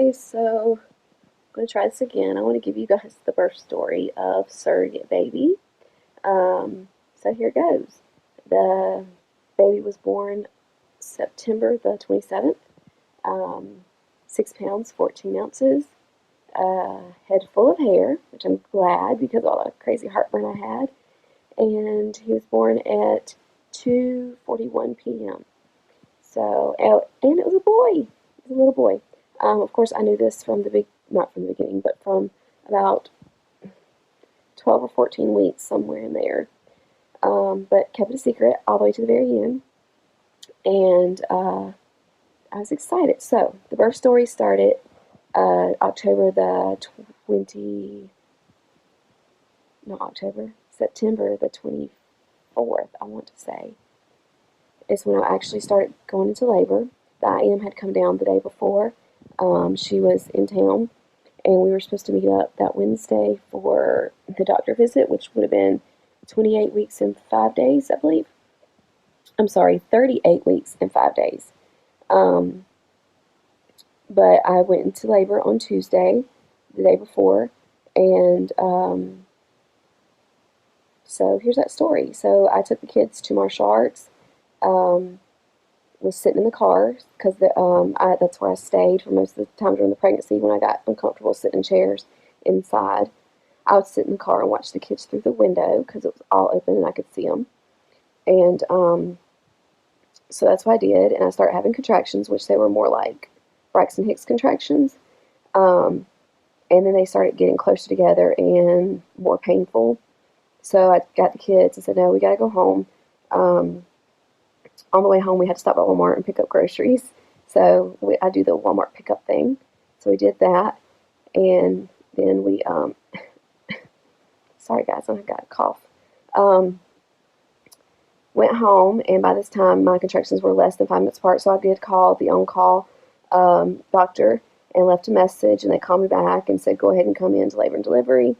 Okay, so I'm going to try this again. I want to give you guys the birth story of surrogate baby. So here goes. The baby was born September the 27th, 6 pounds, 14 ounces, head full of hair, which I'm glad because of all the crazy heartburn I had. And he was born at 2:41 p.m. So, and it was a boy. It was a little boy. Of course, I knew this from not from the beginning, but from about 12 or 14 weeks, somewhere in there. But kept it a secret all the way to the very end. And I was excited. So, the birth story started October the 20, not October, September the 24th, I want to say, is when I actually started going into labor. The IM had come down the day before. She was in town, and we were supposed to meet up that Wednesday for the doctor visit, which would have been 28 weeks and 5 days, I believe. I'm sorry, 38 weeks and 5 days. But I went into labor on Tuesday, the day before, and so here's that story. So I took the kids to martial arts. Was sitting in the car because that's where I stayed for most of the time during the pregnancy. When I got uncomfortable sitting in chairs inside, I would sit in the car and watch the kids through the window because it was all open and I could see them. And so that's what I did. And I started having contractions, which they were more like Braxton Hicks contractions. And then they started getting closer together and more painful. So I got the kids and said, no, we got to go home. On the way home, we had to stop at Walmart and pick up groceries. So I do the Walmart pickup thing. So we did that. And then we, sorry guys, I've got a cough. Went home, and by this time, my contractions were less than 5 minutes apart. So I did call the on-call doctor and left a message, and they called me back and said, go ahead and come into labor and delivery.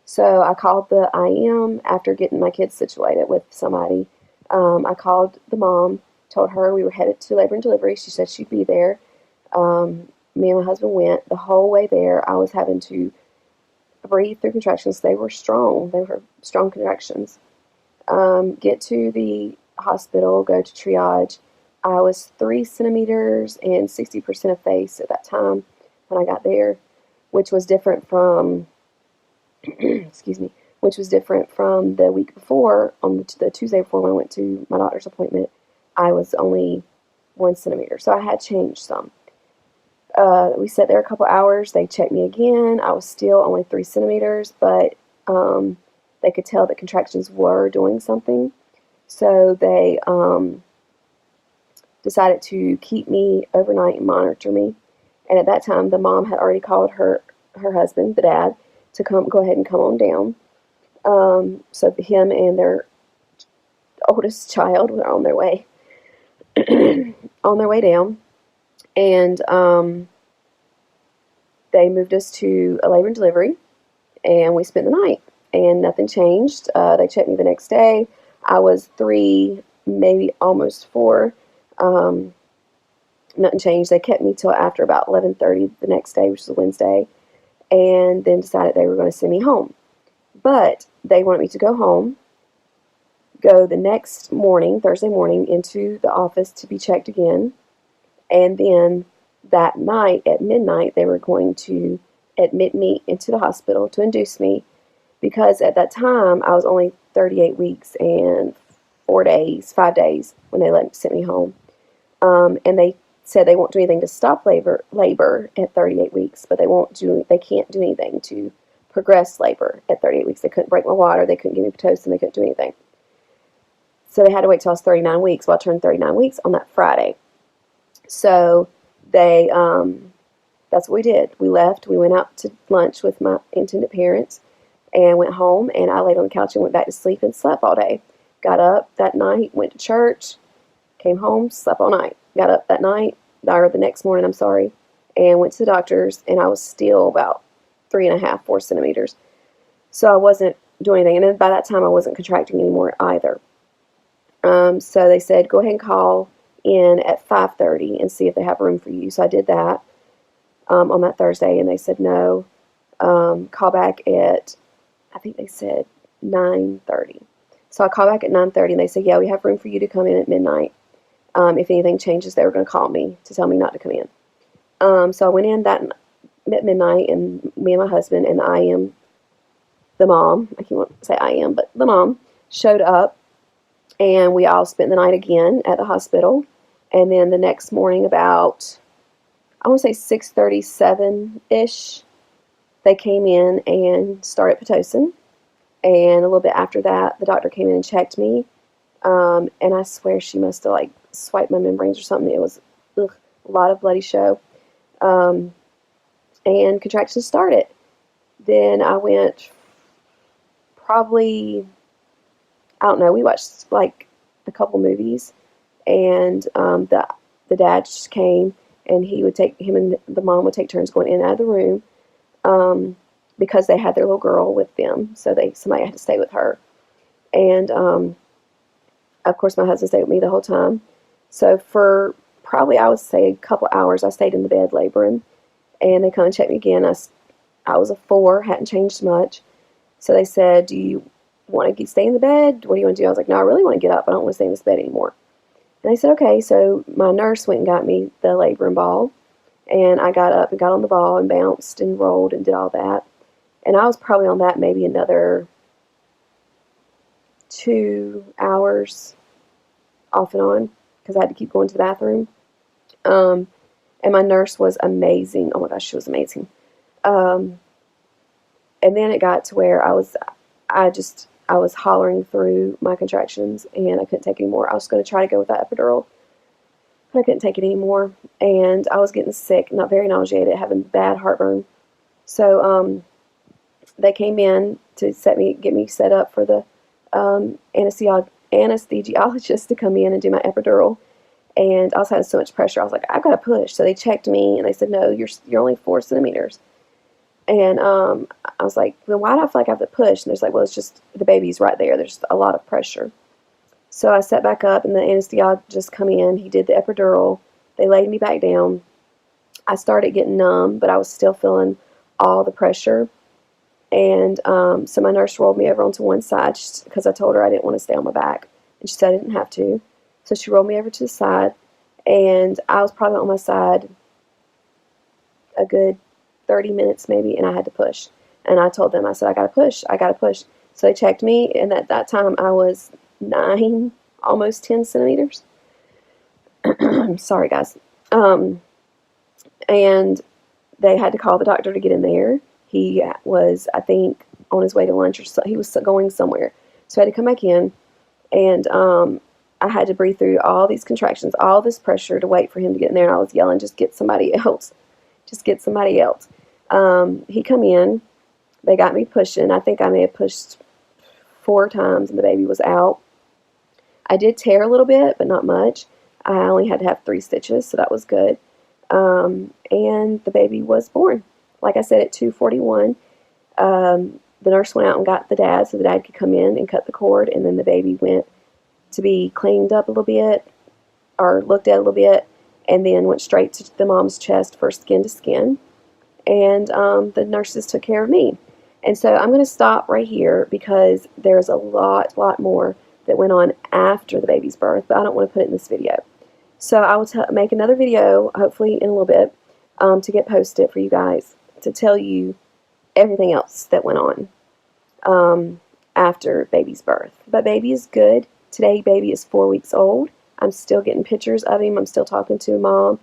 So I called the IM after getting my kids situated with somebody. I called the mom, told her we were headed to labor and delivery. She said she'd be there. Me and my husband went. The whole way there, I was having to breathe through contractions. They were strong. They were strong contractions. Get to the hospital, go to triage. I was 3 centimeters and 60% of face at that time when I got there, which was different from, excuse me, which was different from the week before, on the Tuesday before when I went to my doctor's appointment. I was only 1 centimeter, so I had changed some. We sat there a couple hours. They checked me again. I was still only 3 centimeters, but they could tell that contractions were doing something. So they decided to keep me overnight and monitor me. And at that time, the mom had already called her husband, the dad, to go ahead and come on down. So him and their oldest child were on their way down, and they moved us to a labor and delivery, and we spent the night, and nothing changed. They checked me the next day. I was 3, maybe almost 4. Nothing changed. They kept me till after about 11:30 the next day, which was a Wednesday, and then decided they were going to send me home. But they wanted me to go home, go the next morning, Thursday morning, into the office to be checked again. And then that night at midnight, they were going to admit me into the hospital to induce me, because at that time I was only 38 weeks and 5 days when they sent me home. And they said they won't do anything to stop labor at 38 weeks, but they can't do anything to progress labor at 38 weeks. They couldn't break my water, they couldn't give me Pitocin, they couldn't do anything. So they had to wait till I was 39 weeks. Well, I turned 39 weeks on that Friday. So they, that's what we did. We left, we went out to lunch with my intended parents, and went home, and I laid on the couch and went back to sleep and slept all day. Got up that night, went to church, came home, slept all night. Got up that night, or the next morning, I'm sorry, and went to the doctor's, and I was still about 3.5, 4 centimeters. So I wasn't doing anything. And then by that time, I wasn't contracting anymore either. So they said, go ahead and call in at 5:30 and see if they have room for you. So I did that. on that Thursday, and they said no. Call back at, I think they said 9:30. So I called back at 9:30, and they said, yeah, we have room for you to come in at midnight. If anything changes, they were going to call me to tell me not to come in. So I went in that at midnight, and me and my husband and the mom, I can't say I am, but the mom showed up, and we all spent the night again at the hospital. And then the next morning, about, I want to say 6:37-ish, they came in and started Pitocin. And a little bit after that, the doctor came in and checked me. And I swear she must have like swiped my membranes or something. It was a lot of bloody show. And contractions started. Then I went probably, I don't know, we watched like a couple movies, and the dad just came, and him and the mom would take turns going in and out of the room, because they had their little girl with them, so somebody had to stay with her. And of course my husband stayed with me the whole time. So for probably, I would say, a couple hours, I stayed in the bed laboring, and they come and check me again. I was a 4, hadn't changed much. So they said, do you want to stay in the bed? What do you want to do? I was like, no, I really want to get up. I don't want to stay in this bed anymore. And they said, okay. So my nurse went and got me the laboring ball, and I got up and got on the ball and bounced and rolled and did all that. And I was probably on that maybe another 2 hours off and on, because I had to keep going to the bathroom. And my nurse was amazing. Oh my gosh, she was amazing. And then it got to where I was hollering through my contractions, and I couldn't take it anymore. I was going to try to go with that epidural, but I couldn't take it anymore. And I was getting sick, not very nauseated, having bad heartburn. So they came in to get me set up for the anesthesiologist to come in and do my epidural. And I was having so much pressure. I was like, I've got to push. So they checked me, and they said, no, you're only 4 centimeters. And I was like, well, why do I feel like I have to push? And they're like, well, it's just the baby's right there. There's a lot of pressure. So I sat back up, and the anesthesiologist come in. He did the epidural. They laid me back down. I started getting numb, but I was still feeling all the pressure. And so my nurse rolled me over onto one side, because I told her I didn't want to stay on my back. And she said I didn't have to. So she rolled me over to the side, and I was probably on my side a good 30 minutes maybe, and I had to push. And I told them, I said, I got to push. So they checked me, and at that time I was 9, almost 10 centimeters. Sorry, guys. And they had to call the doctor to get in there. He was, I think, on his way to lunch, or so. He was going somewhere. So I had to come back in, and I had to breathe through all these contractions, all this pressure, to wait for him to get in there. And I was yelling, just get somebody else. Just get somebody else. He come in. They got me pushing. I think I may have pushed 4 times, and the baby was out. I did tear a little bit, but not much. I only had to have 3 stitches, so that was good. And the baby was born. Like I said, at 2:41, the nurse went out and got the dad, so the dad could come in and cut the cord, and then the baby went to be cleaned up a little bit, or looked at a little bit, and then went straight to the mom's chest for skin to skin. And the nurses took care of me. And so I'm going to stop right here, because there's a lot more that went on after the baby's birth, but I don't want to put it in this video. So I will make another video, hopefully in a little bit, to get posted for you guys, to tell you everything else that went on after baby's birth. But baby is good. Today baby is 4 weeks old. I'm still getting pictures of him. I'm still talking to mom.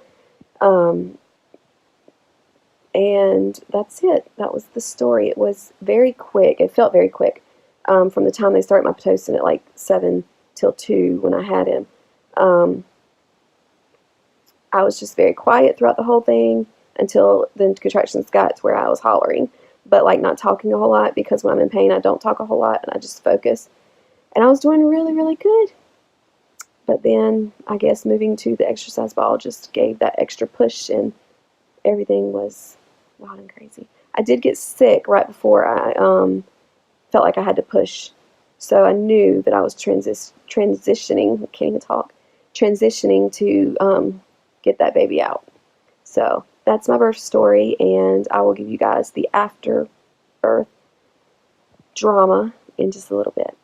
And that's it. That was the story. It was very quick. It felt very quick. From the time they started my Pitocin at like 7 till 2 when I had him. I was just very quiet throughout the whole thing until the contractions got to where I was hollering, but like not talking a whole lot, because when I'm in pain I don't talk a whole lot and I just focus. And I was doing really, really good. But then I guess moving to the exercise ball just gave that extra push, and everything was wild and crazy. I did get sick right before I felt like I had to push. So I knew that I was transitioning, I can't even talk, transitioning to get that baby out. So that's my birth story, and I will give you guys the after birth drama in just a little bit.